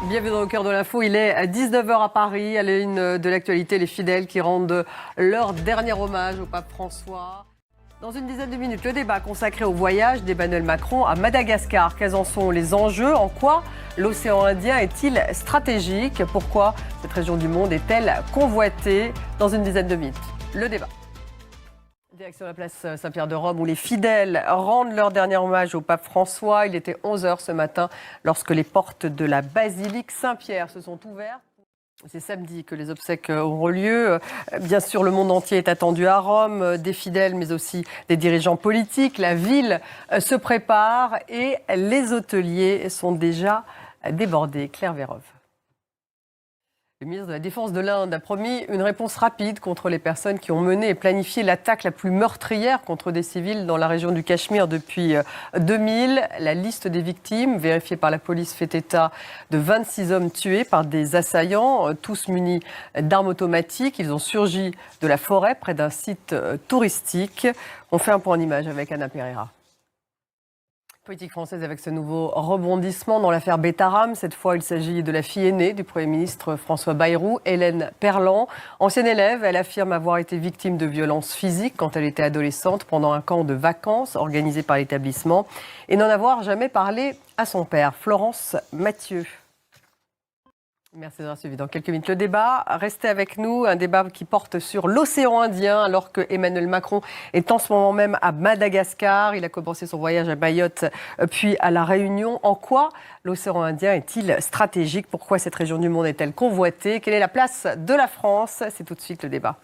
Bienvenue dans le cœur de l'info, il est à 19h à Paris, à la une de l'actualité, les fidèles qui rendent leur dernier hommage au pape François. Dans une dizaine de minutes, le débat consacré au voyage d'Emmanuel Macron à Madagascar. Quels en sont les enjeux? En quoi l'océan Indien est-il stratégique? Pourquoi cette région du monde est-elle convoitée? Dans une dizaine de minutes, le débat. Direction la place Saint-Pierre de Rome où les fidèles rendent leur dernier hommage au pape François. Il était 11h ce matin lorsque les portes de la basilique Saint-Pierre se sont ouvertes. C'est samedi que les obsèques auront lieu. Bien sûr, le monde entier est attendu à Rome, des fidèles mais aussi des dirigeants politiques. La ville se prépare et les hôteliers sont déjà débordés. Claire Vérove. Le ministre de la Défense de l'Inde a promis une réponse rapide contre les personnes qui ont mené et planifié l'attaque la plus meurtrière contre des civils dans la région du Cachemire depuis 2000. La liste des victimes, vérifiée par la police, fait état de 26 hommes tués par des assaillants, tous munis d'armes automatiques. Ils ont surgi de la forêt près d'un site touristique. On fait un point en image avec Anna Pereira. Politique française avec ce nouveau rebondissement dans l'affaire Betaram. Cette fois, il s'agit de la fille aînée du Premier ministre François Bayrou, Hélène Perlan. Ancienne élève, elle affirme avoir été victime de violences physiques quand elle était adolescente pendant un camp de vacances organisé par l'établissement et n'en avoir jamais parlé à son père. Florence Mathieu. Merci d'avoir suivi. Dans quelques minutes, le débat. Restez avec nous. Un débat qui porte sur l'océan Indien, alors que Emmanuel Macron est en ce moment même à Madagascar. Il a commencé son voyage à Mayotte, puis à La Réunion. En quoi l'océan Indien est-il stratégique? Pourquoi cette région du monde est-elle convoitée? Quelle est la place de la France? C'est tout de suite le débat.